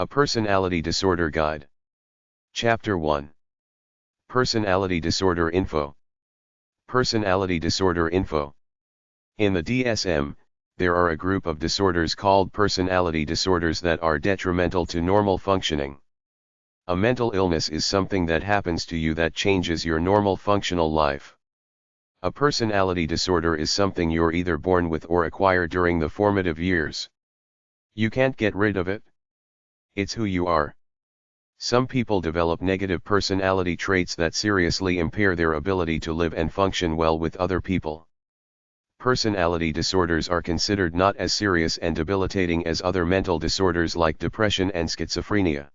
A Personality Disorder Guide. Chapter 1. Personality Disorder Info. Personality Disorder Info. In the DSM, there are a group of disorders called personality disorders that are detrimental to normal functioning. A mental illness is something that happens to you that changes your normal functional life. A personality disorder is something you're either born with or acquire during the formative years. You can't get rid of it. It's who you are. Some people develop negative personality traits that seriously impair their ability to live and function well with other people. Personality disorders are considered not as serious and debilitating as other mental disorders like depression and schizophrenia.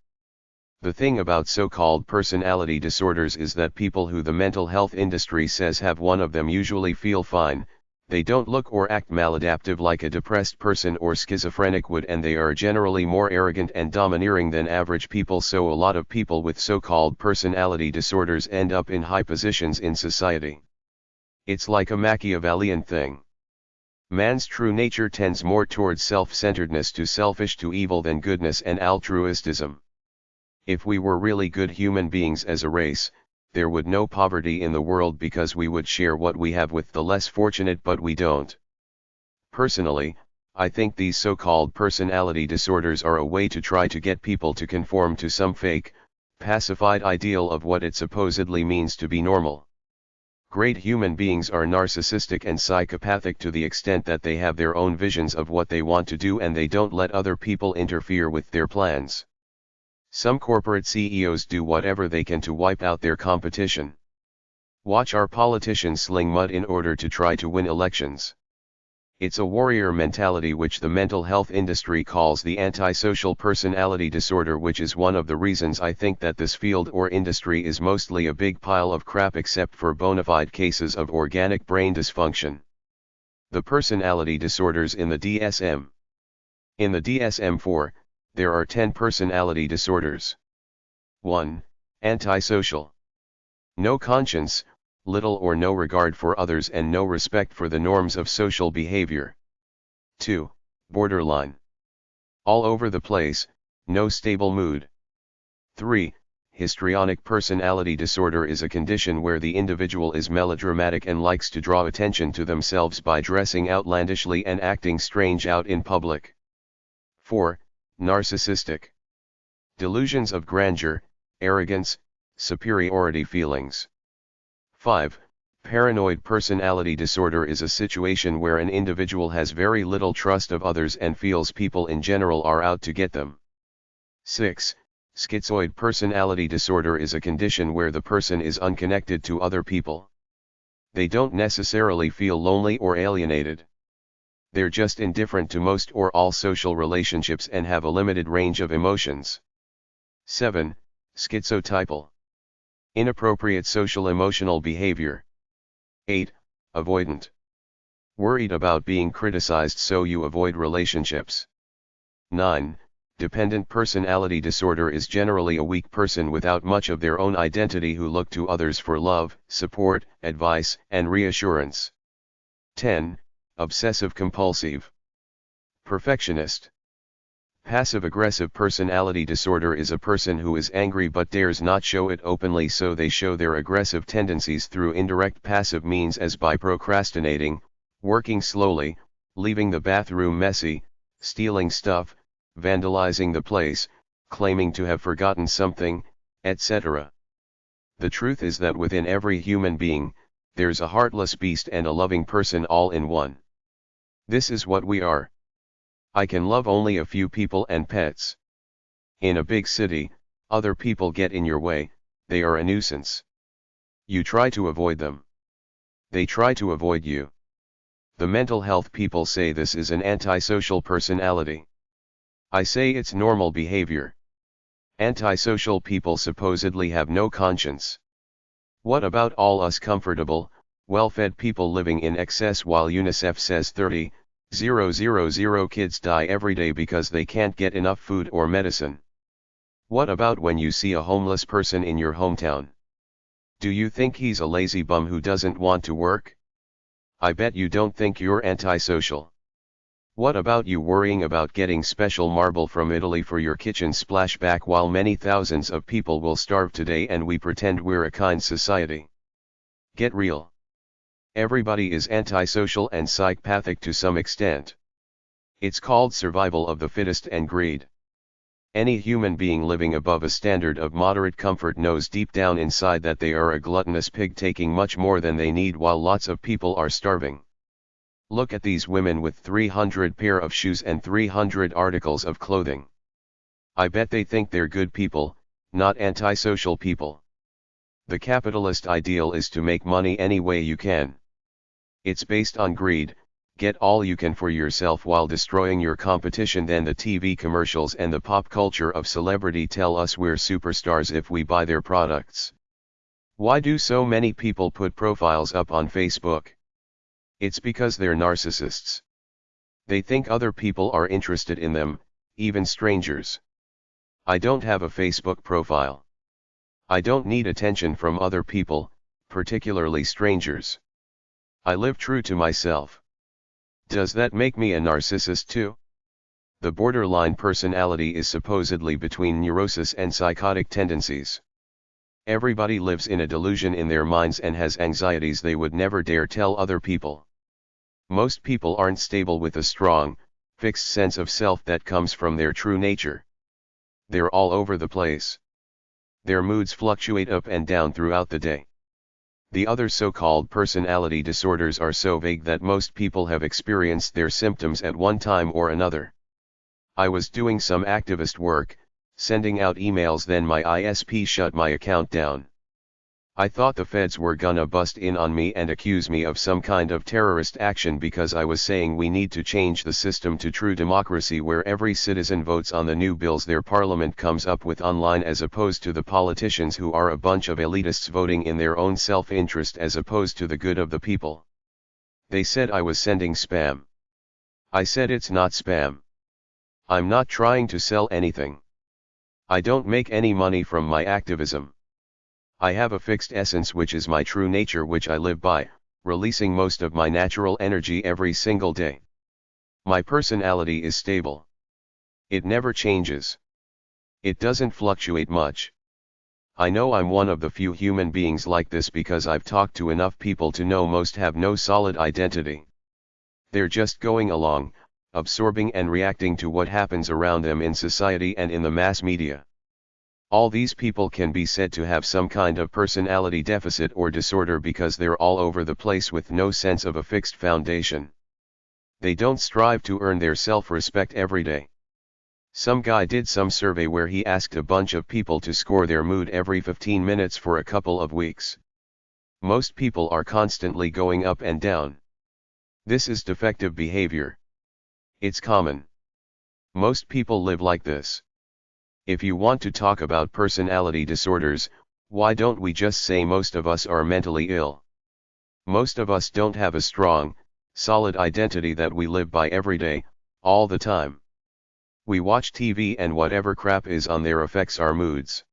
The thing about so-called personality disorders is that people who the mental health industry says have one of them usually feel fine. They don't look or act maladaptive like a depressed person or schizophrenic would, and they are generally more arrogant and domineering than average people, so a lot of people with so-called personality disorders end up in high positions in society. It's like a Machiavellian thing. Man's true nature tends more towards self-centeredness, to selfish, to evil than goodness and altruistism. If we were really good human beings as a race, there would no poverty in the world because we would share what we have with the less fortunate, but we don't. Personally, I think these so-called personality disorders are a way to try to get people to conform to some fake, pacified ideal of what it supposedly means to be normal. Great human beings are narcissistic and psychopathic to the extent that they have their own visions of what they want to do and they don't let other people interfere with their plans. Some corporate CEOs do whatever they can to wipe out their competition. Watch our politicians sling mud in order to try to win elections. It's a warrior mentality which the mental health industry calls the antisocial personality disorder, which is one of the reasons I think that this field or industry is mostly a big pile of crap except for bona fide cases of organic brain dysfunction. The personality disorders in the DSM. In the DSM-4, there are 10 personality disorders. 1. Antisocial. No conscience, little or no regard for others and no respect for the norms of social behavior. 2. Borderline. All over the place, no stable mood. 3. Histrionic personality disorder is a condition where the individual is melodramatic and likes to draw attention to themselves by dressing outlandishly and acting strange out in public. 4. Narcissistic. Delusions of grandeur, arrogance, superiority feelings. 5. Paranoid personality disorder is a situation where an individual has very little trust of others and feels people in general are out to get them. 6. Schizoid personality disorder is a condition where the person is unconnected to other people. They don't necessarily feel lonely or alienated. They're just indifferent to most or all social relationships and have a limited range of emotions. 7. Schizotypal. Inappropriate social emotional behavior. 8. Avoidant. Worried about being criticized, so you avoid relationships. 9. Dependent personality disorder is generally a weak person without much of their own identity who look to others for love, support, advice, and reassurance. 10. Obsessive-Compulsive. Perfectionist. Passive-aggressive personality disorder is a person who is angry but dares not show it openly, so they show their aggressive tendencies through indirect passive means, as by procrastinating, working slowly, leaving the bathroom messy, stealing stuff, vandalizing the place, claiming to have forgotten something, etc. The truth is that within every human being, there's a heartless beast and a loving person all in one. This is what we are. I can love only a few people and pets. In a big city, other people get in your way, they are a nuisance. You try to avoid them. They try to avoid you. The mental health people say this is an antisocial personality. I say it's normal behavior. Antisocial people supposedly have no conscience. What about all us comfortable, well-fed people living in excess while UNICEF says 30,000 kids die every day because they can't get enough food or medicine? What about when you see a homeless person in your hometown? Do you think he's a lazy bum who doesn't want to work? I bet you don't think you're antisocial. What about you worrying about getting special marble from Italy for your kitchen splashback while many thousands of people will starve today and we pretend we're a kind society? Get real. Everybody is antisocial and psychopathic to some extent. It's called survival of the fittest and greed. Any human being living above a standard of moderate comfort knows deep down inside that they are a gluttonous pig taking much more than they need while lots of people are starving. Look at these women with 300 pair of shoes and 300 articles of clothing. I bet they think they're good people, not antisocial people. The capitalist ideal is to make money any way you can. It's based on greed, get all you can for yourself while destroying your competition. Then the TV commercials and the pop culture of celebrity tell us we're superstars if we buy their products. Why do so many people put profiles up on Facebook? It's because they're narcissists. They think other people are interested in them, even strangers. I don't have a Facebook profile. I don't need attention from other people, particularly strangers. I live true to myself. Does that make me a narcissist too? The borderline personality is supposedly between neurosis and psychotic tendencies. Everybody lives in a delusion in their minds and has anxieties they would never dare tell other people. Most people aren't stable with a strong, fixed sense of self that comes from their true nature. They're all over the place. Their moods fluctuate up and down throughout the day. The other so-called personality disorders are so vague that most people have experienced their symptoms at one time or another. I was doing some activist work, sending out emails, then my ISP shut my account down. I thought the feds were gonna bust in on me and accuse me of some kind of terrorist action because I was saying we need to change the system to true democracy where every citizen votes on the new bills their parliament comes up with online, as opposed to the politicians who are a bunch of elitists voting in their own self-interest as opposed to the good of the people. They said I was sending spam. I said it's not spam. I'm not trying to sell anything. I don't make any money from my activism. I have a fixed essence which is my true nature, which I live by, releasing most of my natural energy every single day. My personality is stable. It never changes. It doesn't fluctuate much. I know I'm one of the few human beings like this because I've talked to enough people to know most have no solid identity. They're just going along, absorbing and reacting to what happens around them in society and in the mass media. All these people can be said to have some kind of personality deficit or disorder because they're all over the place with no sense of a fixed foundation. They don't strive to earn their self-respect every day. Some guy did some survey where he asked a bunch of people to score their mood every 15 minutes for a couple of weeks. Most people are constantly going up and down. This is defective behavior. It's common. Most people live like this. If you want to talk about personality disorders, why don't we just say most of us are mentally ill? Most of us don't have a strong, solid identity that we live by every day, all the time. We watch TV and whatever crap is on there affects our moods.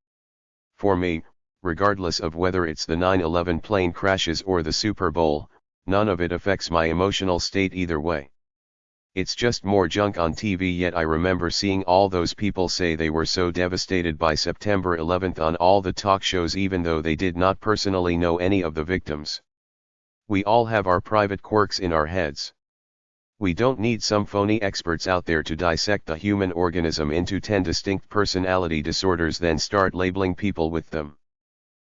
For me, regardless of whether it's the 9/11 plane crashes or the Super Bowl, none of it affects my emotional state either way. It's just more junk on TV, yet I remember seeing all those people say they were so devastated by September 11th on all the talk shows even though they did not personally know any of the victims. We all have our private quirks in our heads. We don't need some phony experts out there to dissect the human organism into 10 distinct personality disorders then start labeling people with them.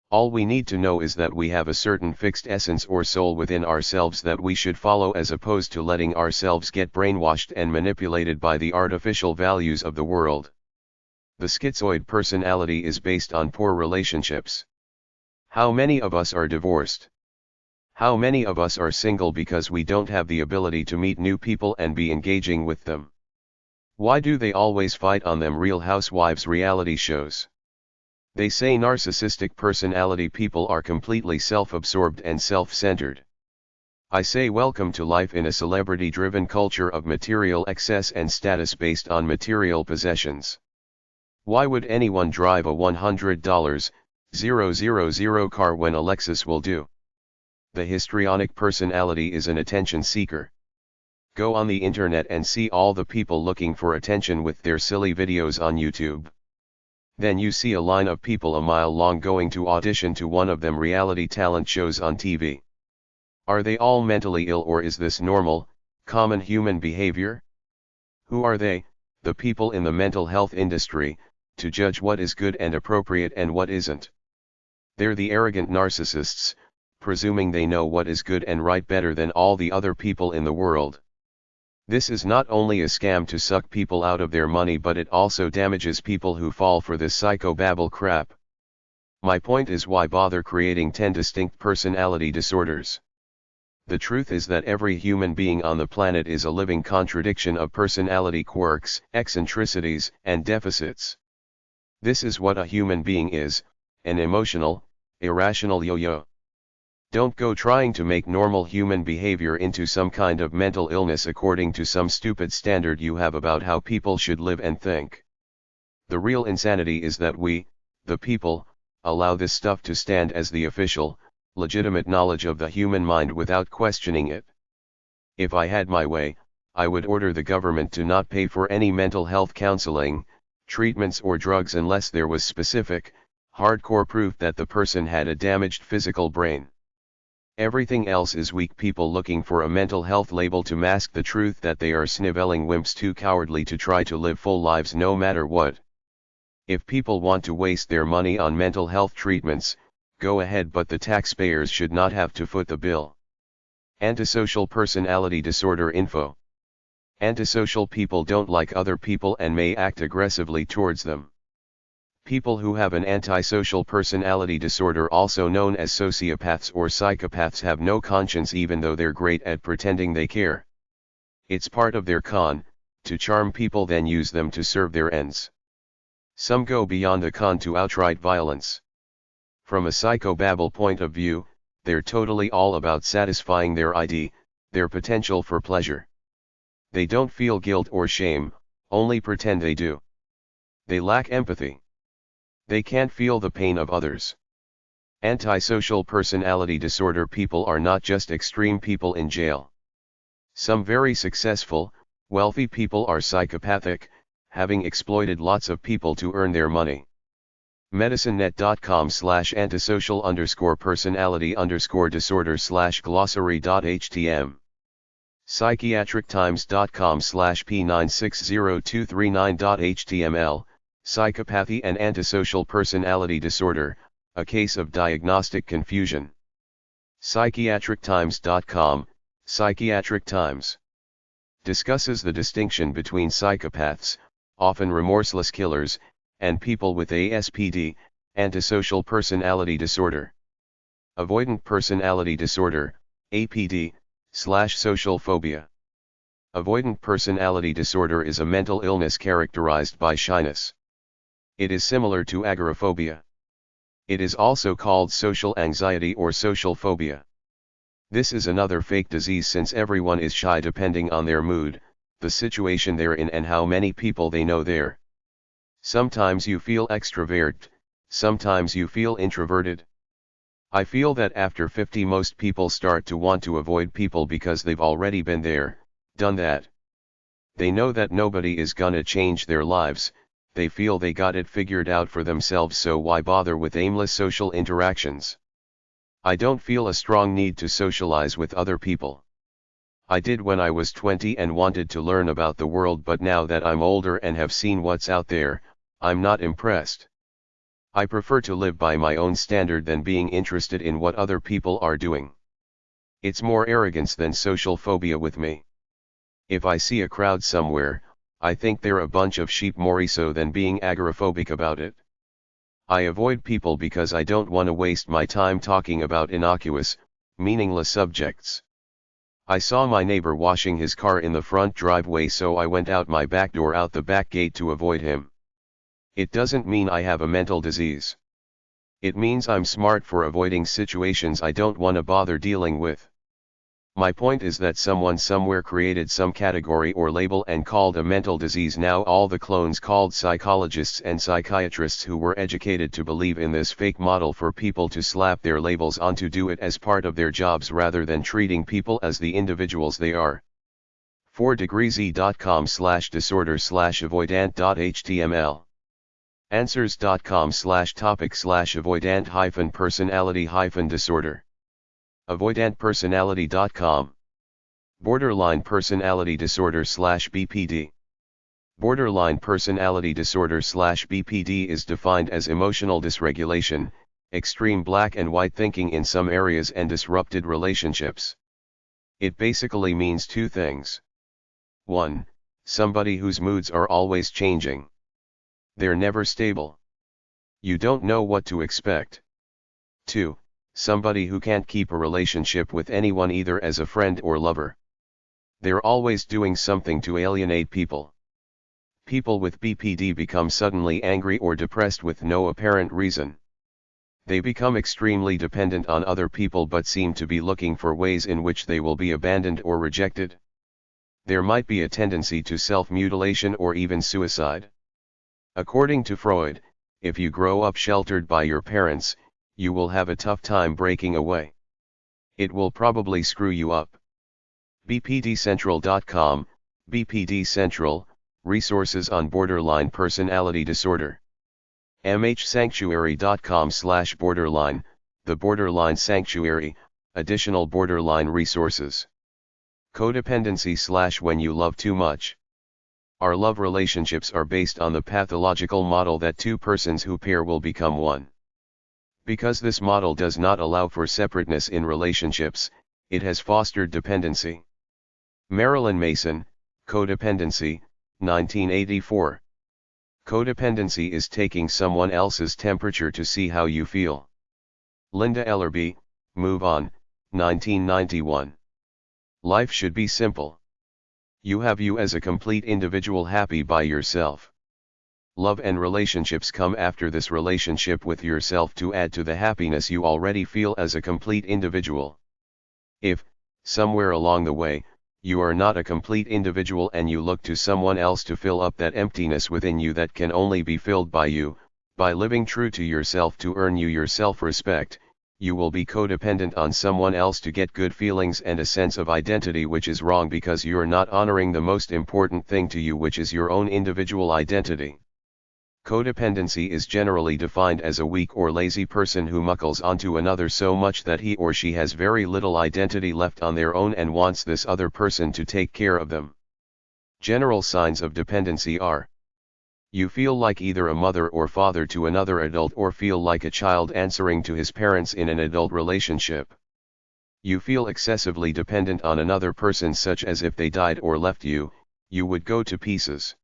All we need to know is that we have a certain fixed essence or soul within ourselves that we should follow, as opposed to letting ourselves get brainwashed and manipulated by the artificial values of the world. The schizoid personality is based on poor relationships. How many of us are divorced? How many of us are single because we don't have the ability to meet new people and be engaging with them? Why do they always fight on them Real Housewives reality shows? They say narcissistic personality people are completely self-absorbed and self-centered. I say welcome to life in a celebrity-driven culture of material excess and status based on material possessions. Why would anyone drive a $100,000 car when a Lexus will do? The histrionic personality is an attention seeker. Go on the internet and see all the people looking for attention with their silly videos on YouTube. Then you see a line of people a mile long going to audition to one of them reality talent shows on TV. Are they all mentally ill, or is this normal, common human behavior? Who are they, the people in the mental health industry, to judge what is good and appropriate and what isn't? They're the arrogant narcissists, presuming they know what is good and right better than all the other people in the world. This is not only a scam to suck people out of their money, but it also damages people who fall for this psychobabble crap. My point is, why bother creating 10 distinct personality disorders? The truth is that every human being on the planet is a living contradiction of personality quirks, eccentricities, and deficits. This is what a human being is, an emotional, irrational yo-yo. Don't go trying to make normal human behavior into some kind of mental illness according to some stupid standard you have about how people should live and think. The real insanity is that we, the people, allow this stuff to stand as the official, legitimate knowledge of the human mind without questioning it. If I had my way, I would order the government to not pay for any mental health counseling, treatments or drugs unless there was specific, hardcore proof that the person had a damaged physical brain. Everything else is weak people looking for a mental health label to mask the truth that they are sniveling wimps too cowardly to try to live full lives no matter what. If people want to waste their money on mental health treatments, go ahead, but the taxpayers should not have to foot the bill. Antisocial Personality Disorder Info. Antisocial people don't like other people and may act aggressively towards them. People who have an antisocial personality disorder, also known as sociopaths or psychopaths, have no conscience even though they're great at pretending they care. It's part of their con, to charm people then use them to serve their ends. Some go beyond the con to outright violence. From a psychobabble point of view, they're totally all about satisfying their ID, their potential for pleasure. They don't feel guilt or shame, only pretend they do. They lack empathy. They can't feel the pain of others. Antisocial personality disorder people are not just extreme people in jail. Some very successful, wealthy people are psychopathic, having exploited lots of people to earn their money. medicinenet.com/antisocial_personality_disorder/glossary.htm psychiatrictimes.com/p960239.html Psychopathy and Antisocial Personality Disorder, a case of diagnostic confusion. Psychiatrictimes.com, Psychiatric Times. Discusses the distinction between psychopaths, often remorseless killers, and people with ASPD, Antisocial Personality Disorder. Avoidant Personality Disorder, APD/social phobia. Avoidant personality disorder is a mental illness characterized by shyness. It is similar to agoraphobia. It is also called social anxiety or social phobia. This is another fake disease since everyone is shy depending on their mood, the situation they're in, and how many people they know there. Sometimes you feel extrovert, sometimes you feel introverted. I feel that after 50 most people start to want to avoid people because they've already been there, done that. They know that nobody is gonna change their lives. They feel they got it figured out for themselves, so why bother with aimless social interactions? I don't feel a strong need to socialize with other people. I did when I was 20 and wanted to learn about the world, but now that I'm older and have seen what's out there, I'm not impressed. I prefer to live by my own standard than being interested in what other people are doing. It's more arrogance than social phobia with me. If I see a crowd somewhere, I think they're a bunch of sheep, more so than being agoraphobic about it. I avoid people because I don't want to waste my time talking about innocuous, meaningless subjects. I saw my neighbor washing his car in the front driveway, so I went out my back door, out the back gate, to avoid him. It doesn't mean I have a mental disease. It means I'm smart for avoiding situations I don't want to bother dealing with. My point is that someone somewhere created some category or label and called a mental disease. Now all the clones called psychologists and psychiatrists who were educated to believe in this fake model for people to slap their labels onto do it as part of their jobs rather than treating people as the individuals they are. 4degreez.com/disorder/avoidant.html Answers.com/topic/avoidant-personality-disorder Avoidantpersonality.com Borderline personality disorder/BPD Borderline personality disorder/BPD is defined as emotional dysregulation, extreme black and white thinking in some areas and disrupted relationships. It basically means two things. 1. Somebody whose moods are always changing. They're never stable. You don't know what to expect. 2. Somebody who can't keep a relationship with anyone either as a friend or lover. They're always doing something to alienate people. People with BPD become suddenly angry or depressed with no apparent reason. They become extremely dependent on other people but seem to be looking for ways in which they will be abandoned or rejected. There might be a tendency to self-mutilation or even suicide. According to Freud, if you grow up sheltered by your parents, you will have a tough time breaking away. It will probably screw you up. bpdcentral.com, BPD Central, resources on borderline personality disorder. mhsanctuary.com/borderline, the Borderline Sanctuary, additional borderline resources. Codependency/when you love too much. Our love relationships are based on the pathological model that two persons who pair will become one. Because this model does not allow for separateness in relationships, it has fostered dependency. Marilyn Mason, Codependency, 1984. Codependency is taking someone else's temperature to see how you feel. Linda Ellerby, Move On, 1991. Life should be simple. You have you as a complete individual happy by yourself. Love and relationships come after this relationship with yourself to add to the happiness you already feel as a complete individual. If, somewhere along the way, you are not a complete individual and you look to someone else to fill up that emptiness within you that can only be filled by you, by living true to yourself to earn you your self-respect, you will be codependent on someone else to get good feelings and a sense of identity, which is wrong because you're not honoring the most important thing to you, which is your own individual identity. Codependency is generally defined as a weak or lazy person who muckles onto another so much that he or she has very little identity left on their own and wants this other person to take care of them. General signs of dependency are: you feel like either a mother or father to another adult or feel like a child answering to his parents in an adult relationship. You feel excessively dependent on another person, such as if they died or left you, you would go to pieces.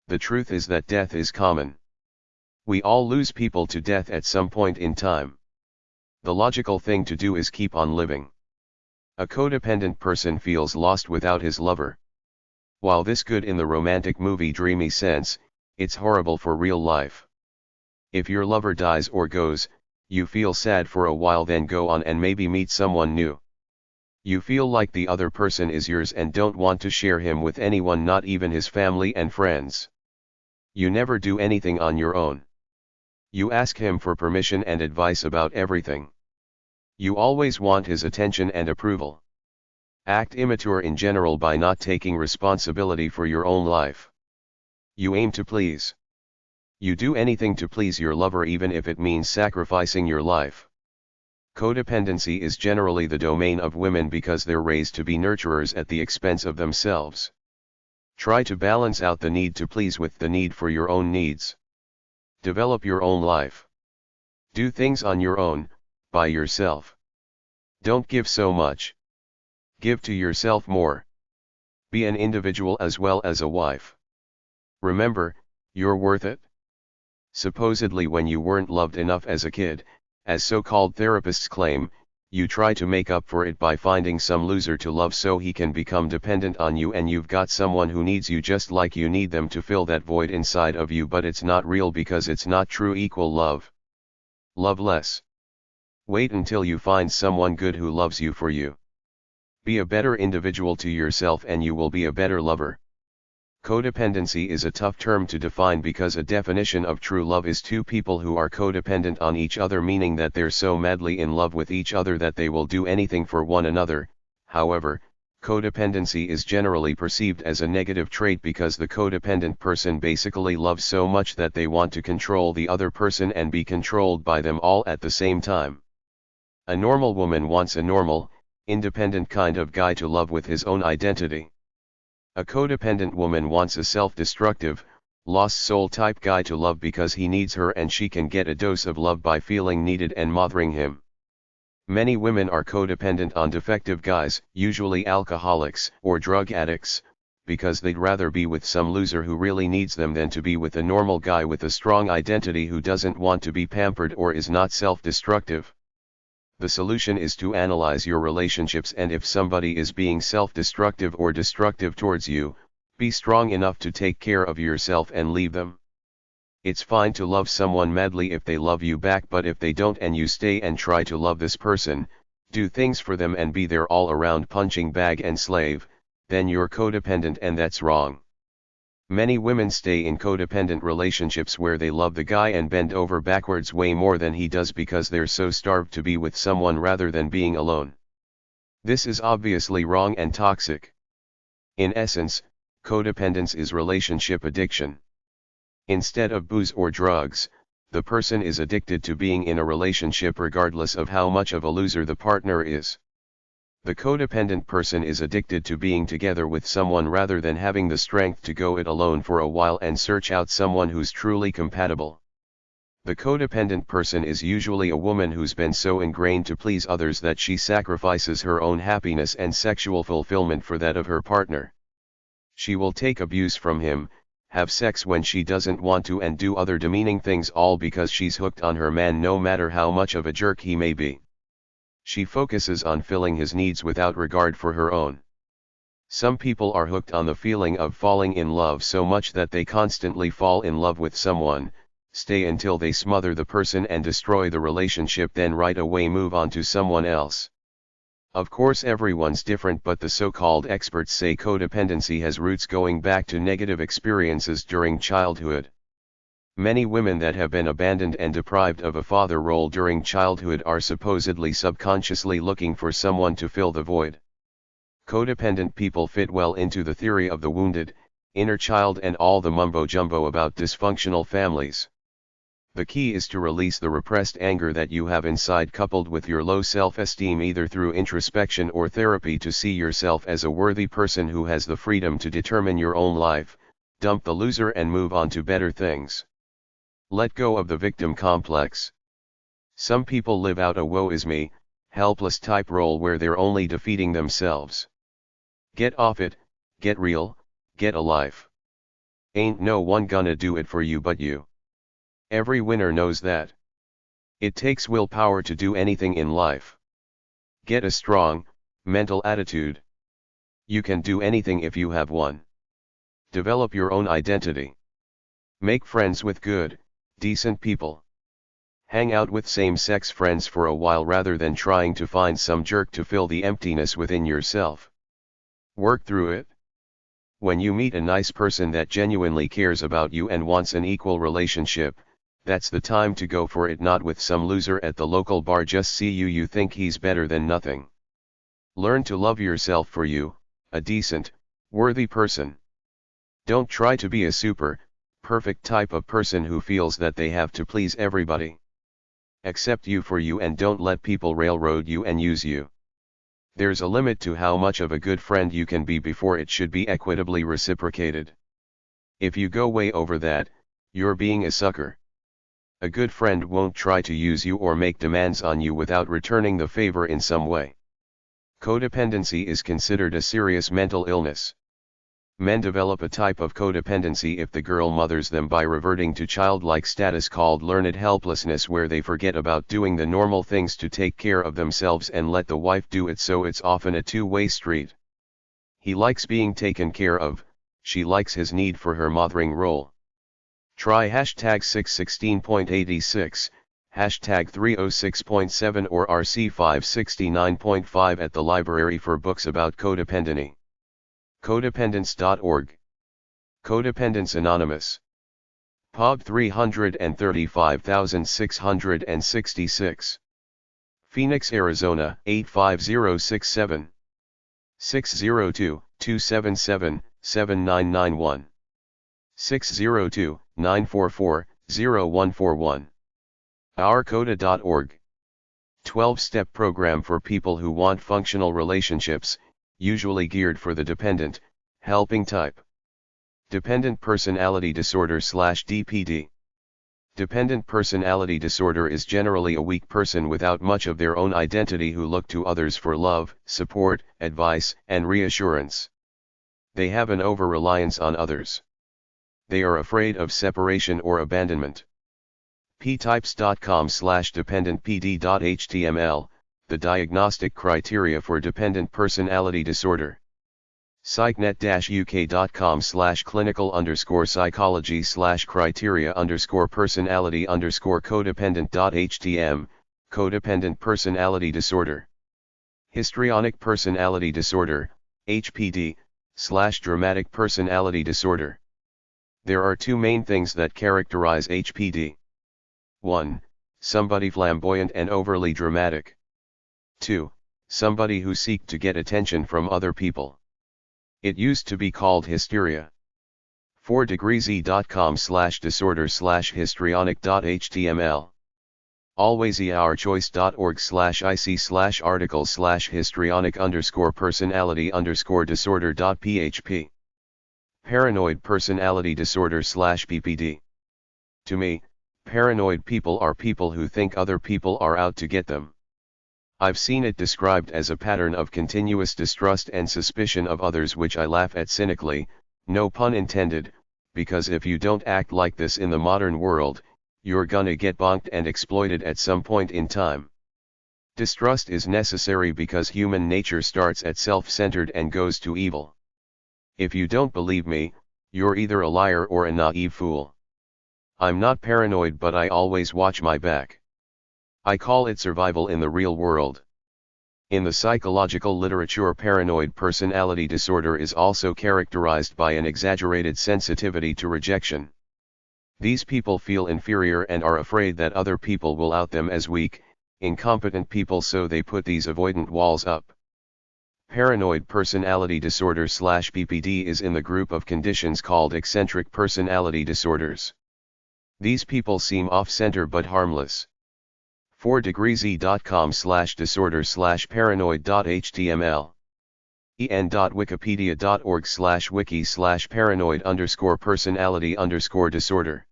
The truth is that death is common. We all lose people to death at some point in time. The logical thing to do is keep on living. A codependent person feels lost without his lover. While this good in the romantic movie dreamy sense, it's horrible for real life. If your lover dies or goes, you feel sad for a while, then go on and maybe meet someone new. You feel like the other person is yours and don't want to share him with anyone, not even his family and friends. You never do anything on your own. You ask him for permission and advice about everything. You always want his attention and approval. Act immature in general by not taking responsibility for your own life. You aim to please. You do anything to please your lover, even if it means sacrificing your life. Codependency is generally the domain of women because they're raised to be nurturers at the expense of themselves. Try to balance out the need to please with the need for your own needs. Develop your own life. Do things on your own, by yourself. Don't give so much. Give to yourself more. Be an individual as well as a wife. Remember, you're worth it. Supposedly when you weren't loved enough as a kid, as so-called therapists claim, you try to make up for it by finding some loser to love so he can become dependent on you, and you've got someone who needs you just like you need them to fill that void inside of you, but it's not real because it's not true equal love. Love less. Wait until you find someone good who loves you for you. Be a better individual to yourself and you will be a better lover. Codependency is a tough term to define because a definition of true love is two people who are codependent on each other, meaning that they're so madly in love with each other that they will do anything for one another. However, Codependency is generally perceived as a negative trait because the codependent person basically loves so much that they want to control the other person and be controlled by them all at the same time. A normal woman wants a normal, independent kind of guy to love with his own identity. A codependent woman wants a self-destructive, lost soul type guy to love because he needs her and she can get a dose of love by feeling needed and mothering him. Many women are codependent on defective guys, usually alcoholics or drug addicts, because they'd rather be with some loser who really needs them than to be with a normal guy with a strong identity who doesn't want to be pampered or is not self-destructive. The solution is to analyze your relationships, and if somebody is being self-destructive or destructive towards you, be strong enough to take care of yourself and leave them. It's fine to love someone madly if they love you back, but if they don't and you stay and try to love this person, do things for them and be their all-around punching bag and slave, then you're codependent and that's wrong. Many women stay in codependent relationships where they love the guy and bend over backwards way more than he does because they're so starved to be with someone rather than being alone. This is obviously wrong and toxic. In essence, codependence is relationship addiction. Instead of booze or drugs, the person is addicted to being in a relationship regardless of how much of a loser the partner is. The codependent person is addicted to being together with someone rather than having the strength to go it alone for a while and search out someone who's truly compatible. The codependent person is usually a woman who's been so ingrained to please others that she sacrifices her own happiness and sexual fulfillment for that of her partner. She will take abuse from him, have sex when she doesn't want to, and do other demeaning things, all because she's hooked on her man no matter how much of a jerk he may be. She focuses on filling his needs without regard for her own. Some people are hooked on the feeling of falling in love so much that they constantly fall in love with someone, stay until they smother the person and destroy the relationship, then right away move on to someone else. Of course everyone's different, but the so-called experts say codependency has roots going back to negative experiences during childhood. Many women that have been abandoned and deprived of a father role during childhood are supposedly subconsciously looking for someone to fill the void. Codependent people fit well into the theory of the wounded, inner child and all the mumbo-jumbo about dysfunctional families. The key is to release the repressed anger that you have inside, coupled with your low self-esteem, either through introspection or therapy, to see yourself as a worthy person who has the freedom to determine your own life, dump the loser and move on to better things. Let go of the victim complex. Some people live out a woe is me, helpless type role where they're only defeating themselves. Get off it, get real, get a life. Ain't no one gonna do it for you but you. Every winner knows that. It takes willpower to do anything in life. Get a strong, mental attitude. You can do anything if you have one. Develop your own identity. Make friends with good, decent people. Hang out with same-sex friends for a while rather than trying to find some jerk to fill the emptiness within yourself. Work through it. When you meet a nice person that genuinely cares about you and wants an equal relationship, that's the time to go for it, not with some loser at the local bar just see you think he's better than nothing. Learn to love yourself for you, a decent, worthy person. Don't try to be a super, perfect type of person who feels that they have to please everybody. Accept you for you and don't let people railroad you and use you. There's a limit to how much of a good friend you can be before it should be equitably reciprocated. If you go way over that, you're being a sucker. A good friend won't try to use you or make demands on you without returning the favor in some way. Codependency is considered a serious mental illness. Men develop a type of codependency if the girl mothers them by reverting to childlike status called learned helplessness, where they forget about doing the normal things to take care of themselves and let the wife do it, so it's often a two-way street. He likes being taken care of, she likes his need for her mothering role. Try hashtag 616.86, hashtag 306.7 or RC569.5 at the library for books about codependency. Codependence.org. Codependence Anonymous. POB 335,666. Phoenix, Arizona 85067. 602-277-7991. 602-944-0141. ourcoda.org. 12-step program for people who want functional relationships, usually geared for the dependent, helping type. Dependent Personality Disorder/DPD. Dependent personality disorder is generally a weak person without much of their own identity who look to others for love, support, advice, and reassurance. They have an over-reliance on others. They are afraid of separation or abandonment. ptypes.com/dependentpd.html, the diagnostic criteria for dependent personality disorder. psychnet-uk.com/clinical_psychology/criteria_personality_codependent.htm, codependent personality disorder. Histrionic personality disorder, HPD/dramatic personality disorder. There are two main things that characterize HPD. 1. Somebody flamboyant and overly dramatic. 2. Somebody who seeks to get attention from other people. It used to be called hysteria. 4degrees.com/disorder/histrionic.html. alwaysourchoice.org/ic/article/histrionic_personality_disorder.php. Paranoid personality disorder/PPD. To me, paranoid people are people who think other people are out to get them. I've seen it described as a pattern of continuous distrust and suspicion of others, which I laugh at cynically, no pun intended, because if you don't act like this in the modern world, you're gonna get bonked and exploited at some point in time. Distrust is necessary because human nature starts at self-centered and goes to evil. If you don't believe me, you're either a liar or a naive fool. I'm not paranoid, but I always watch my back. I call it survival in the real world. In the psychological literature, paranoid personality disorder is also characterized by an exaggerated sensitivity to rejection. These people feel inferior and are afraid that other people will out them as weak, incompetent people, so they put these avoidant walls up. Paranoid personality disorder/PPD is in the group of conditions called eccentric personality disorders. These people seem off-center but harmless. 4degrees.com/disorder/paranoid.html. en.wikipedia.org/wiki/paranoid_personality_disorder.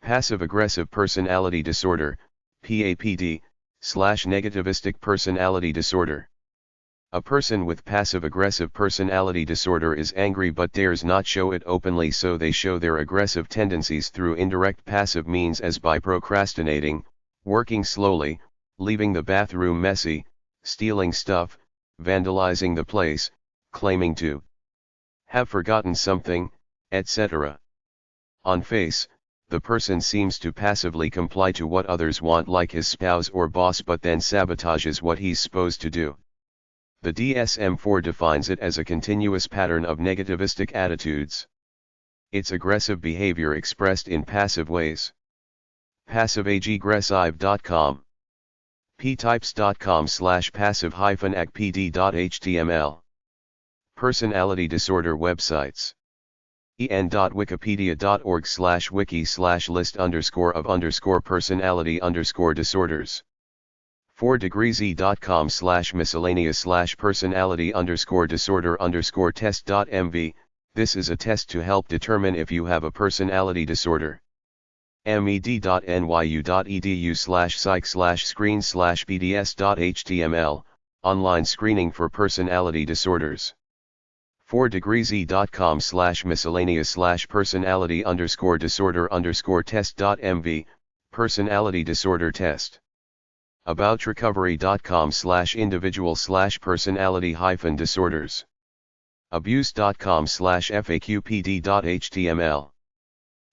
Passive-aggressive personality disorder, PAPD/negativistic personality disorder. A person with passive-aggressive personality disorder is angry but dares not show it openly, so they show their aggressive tendencies through indirect passive means, as by procrastinating, working slowly, leaving the bathroom messy, stealing stuff, vandalizing the place, claiming to have forgotten something, etc. On face, the person seems to passively comply to what others want, like his spouse or boss, but then sabotages what he's supposed to do. The DSM-4 defines it as a continuous pattern of negativistic attitudes. It's aggressive behavior expressed in passive ways. passiveaggressive.com. ptypes.com/passive-acpd.html. Personality disorder websites. en.wikipedia.org/wiki/list_of_personality_disorders. 4degrees.com/miscellaneous/personality_disorder_test.mv. This is a test to help determine if you have a personality disorder. med.nyu.edu/psych/screen/pds.html, online screening for personality disorders. 4degrees.com/miscellaneous/personality_disorder_test.mv, personality disorder test. aboutrecovery.com/individual/personality-disorders. abuse.com/faqpd.html.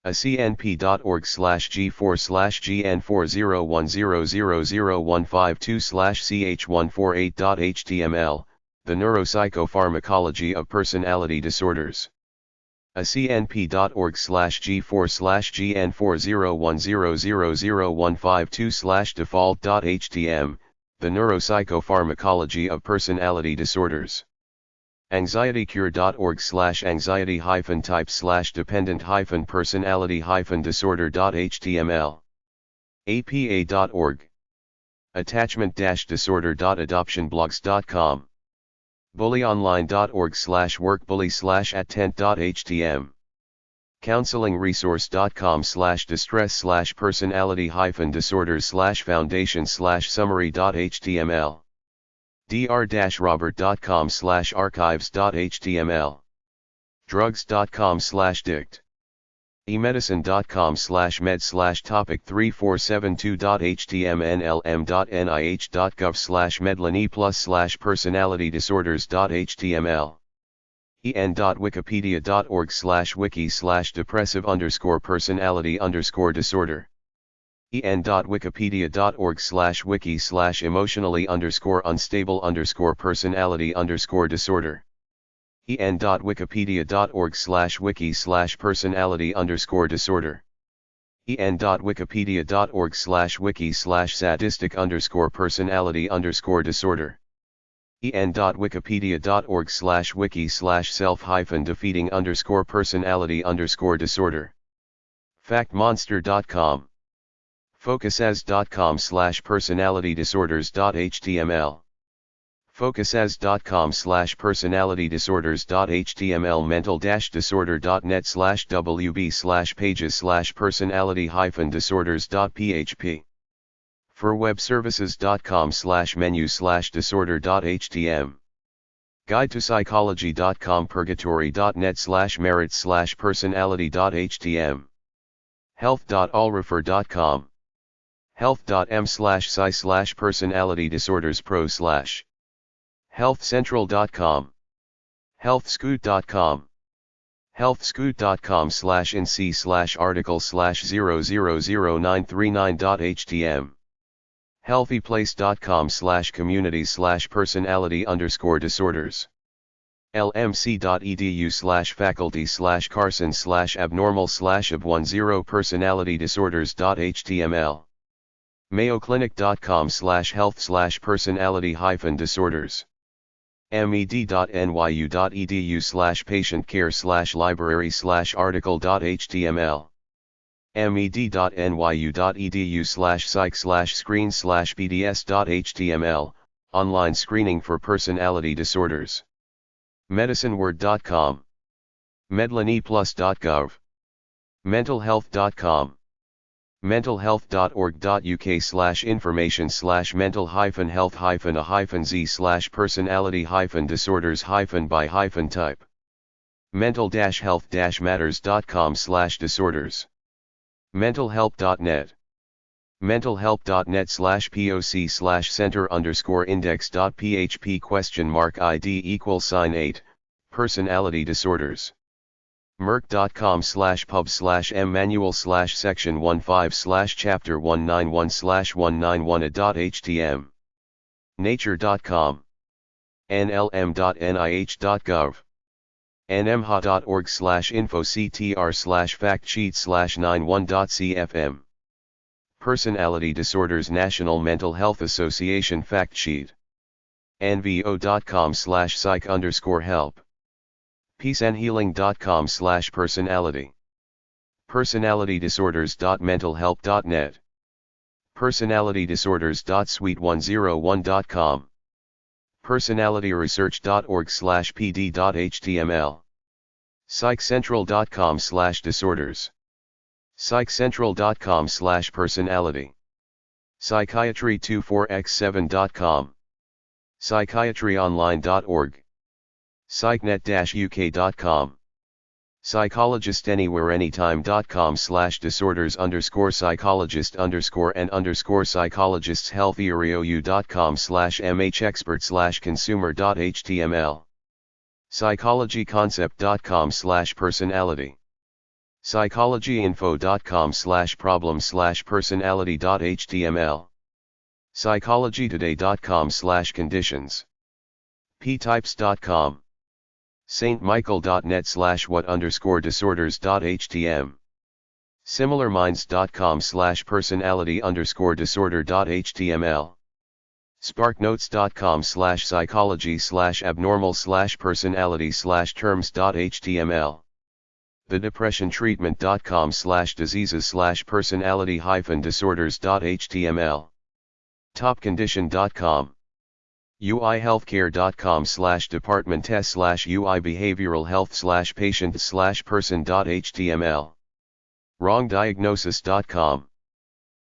acnp.org/g4/gn40000152/ch148.html, the neuropsychopharmacology of personality disorders. acnp.org/g4/gn4010000152/default.htm, the neuropsychopharmacology of personality disorders. anxiety-type/dependent-personality-disorder.html, apa.org, attachment-disorder.adoptionblogs.com, bullyonline.org/workbully/attent.htm, counselingresource.com/distress/personality-disorders/foundation/summary.html, dr-robert.com/archives.html, drugs.com/dict, emedicine.com/med/topic347.html/m.nih.gov/medlineplus/personality-disorders.html, en.wikipedia.org/wiki/depressive_personality_disorder, en.wikipedia.org/wiki/emotionally-unstable_personality_disorder, en.wikipedia.org/wiki/personality_disorder, en.wikipedia.org/wiki/sadistic_personality_disorder, en.wikipedia.org/wiki/self-defeating_personality_disorder, factmonster.com, focusas.com/personality-disorders.html, focusas.com/personality-disorders.html, mental-disorder.net/wb/pages/personality-disorders.php, forwebservices.com/menu/disorder.htm, guide-to-psychology.com, purgatory.net/merits/personality.htm, health.allrefer.com, health.m/psy/personality-disorders-pro/, healthcentral.com, healthscoot.com, healthscoot.com/nc/article/0000939.htm, healthyplace.com/community/personality_disorders, lmc.edu/faculty/carson/abnormal/ob10personality-disorders.html, mayoclinic.com/health/personality-disorders, med.nyu.edu/patient-care/library/article.html, med.nyu.edu/psych/screen/pds.html, online screening for personality disorders, medicineword.com, medlineplus.gov, mentalhealth.com, mentalhealth.org.uk/information/mental-a-z/personality-disorders-by-type, mental-health-matters.com/disorders, mentalhelp.net, mentalhelp.net/poc/center_index.php?id=8, personality disorders, merck.com/pub/m-manual/section 15/chapter 191/191a.htm, nature.com, nlm.nih.gov, nmha.org/info/ctr/factsheet/91.cfm, Personality Disorders National Mental Health Association Fact Sheet, nvo.com/psych_help, peaceandhealing.com/personality, personalitydisorders.mentalhelp.net, personalitydisorders.suite101.com, personalityresearch.org/pd.html, psychcentral.com/disorders, psychcentral.com/personality, psychiatry24x7.com, psychiatryonline.org, psychnet-uk.com, psychologist-anywhere-anytime.com/disorders_psychologist_and_psychologists-health-area.com/mhexperts/consumer.html, psychologyconcept.com/personality, psychologyinfo.com/problem/personality.html, psychologytoday.com/conditions, ptypes.com, stmichael.net/what_disorders.htm, similarminds.com/personality_disorder.html, sparknotes.com/psychology/abnormal/personality/terms.html thedepressiontreatment.com/diseases/personality-disorders.html topcondition.com uihealthcare.com/department/ui behavioral health/patient/person.html wrongdiagnosis.com